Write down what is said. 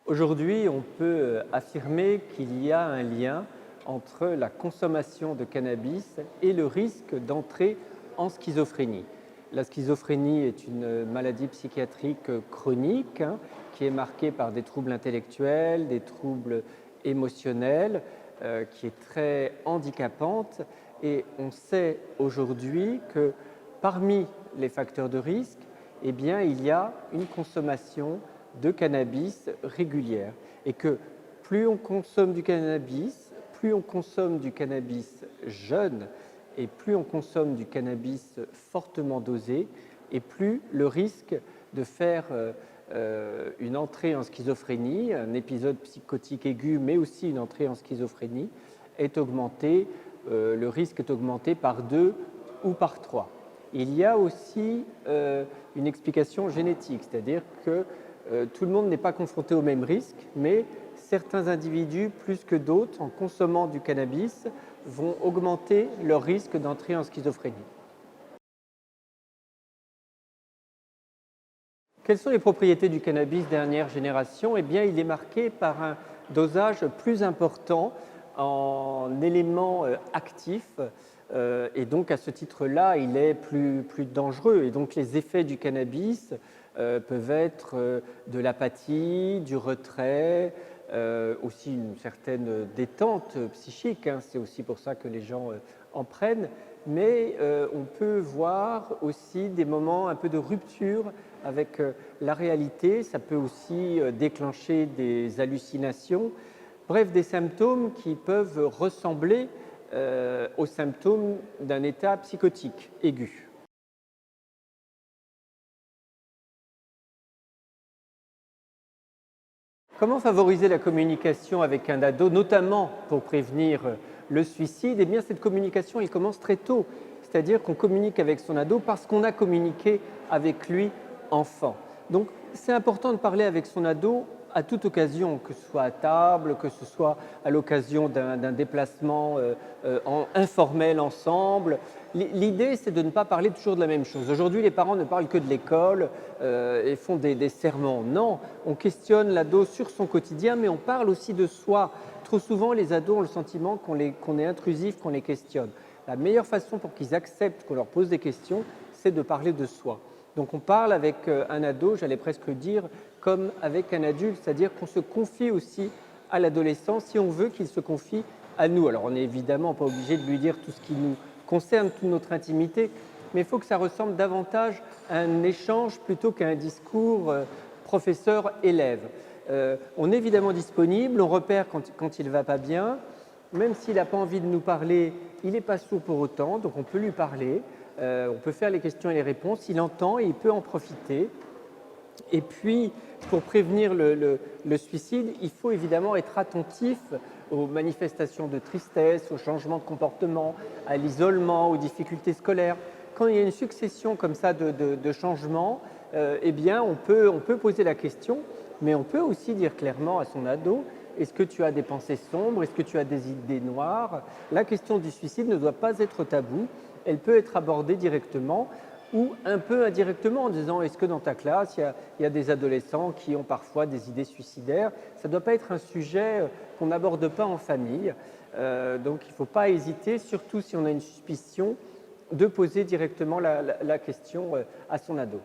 Aujourd'hui, on peut affirmer qu'il y a un lien entre la consommation de cannabis et le risque d'entrer en schizophrénie. La schizophrénie est une maladie psychiatrique chronique qui est marquée par des troubles intellectuels, des troubles émotionnels, qui est très handicapante. Et on sait aujourd'hui que parmi les facteurs de risque, eh bien, il y a une consommation de cannabis régulière et que plus on consomme du cannabis, plus on consomme du cannabis jeune et plus on consomme du cannabis fortement dosé et plus le risque de faire une entrée en schizophrénie, un épisode psychotique aigu, mais aussi une entrée en schizophrénie, est augmenté, le risque est augmenté par 2 ou par 3. Il y a aussi une explication génétique, c'est-à-dire que tout le monde n'est pas confronté au même risque, mais certains individus, plus que d'autres, en consommant du cannabis, vont augmenter leur risque d'entrer en schizophrénie. Quelles sont les propriétés du cannabis dernière génération? Eh bien, il est marqué par un dosage plus important en éléments actifs et donc à ce titre-là, il est plus dangereux. Et donc les effets du cannabis peuvent être de l'apathie, du retrait, aussi une certaine détente psychique, c'est aussi pour ça que les gens en prennent, mais on peut voir aussi des moments un peu de rupture avec la réalité, ça peut aussi déclencher des hallucinations, bref, des symptômes qui peuvent ressembler aux symptômes d'un état psychotique aigu. Comment favoriser la communication avec un ado, notamment pour prévenir le suicide? Eh bien, cette communication, elle commence très tôt, c'est-à-dire qu'on communique avec son ado parce qu'on a communiqué avec lui enfant. Donc, c'est important de parler avec son ado à toute occasion, que ce soit à table, que ce soit à l'occasion d'un déplacement informel ensemble. L'idée, c'est de ne pas parler toujours de la même chose. Aujourd'hui, les parents ne parlent que de l'école et font des sermons. Non, on questionne l'ado sur son quotidien, mais on parle aussi de soi. Trop souvent, les ados ont le sentiment qu'on est intrusif, qu'on les questionne. La meilleure façon pour qu'ils acceptent qu'on leur pose des questions, c'est de parler de soi. Donc on parle avec un ado, j'allais presque dire, comme avec un adulte, c'est-à-dire qu'on se confie aussi à l'adolescent si on veut qu'il se confie à nous. Alors on n'est évidemment pas obligé de lui dire tout ce qui nous concerne, toute notre intimité, mais il faut que ça ressemble davantage à un échange plutôt qu'à un discours professeur-élève. On est évidemment disponible, on repère quand il ne va pas bien, même s'il n'a pas envie de nous parler, il n'est pas sourd pour autant, donc on peut lui parler. On peut faire les questions et les réponses, il entend et il peut en profiter. Et puis, pour prévenir le suicide, il faut évidemment être attentif aux manifestations de tristesse, aux changements de comportement, à l'isolement, aux difficultés scolaires. Quand il y a une succession comme ça de changements, eh bien, on peut poser la question, mais on peut aussi dire clairement à son ado: est-ce que tu as des pensées sombres? Est-ce que tu as des idées noires? La question du suicide ne doit pas être tabou. Elle peut être abordée directement ou un peu indirectement en disant: est-ce que dans ta classe, il y a des adolescents qui ont parfois des idées suicidaires? Ça ne doit pas être un sujet qu'on n'aborde pas en famille. Donc il ne faut pas hésiter, surtout si on a une suspicion, de poser directement la question à son ado.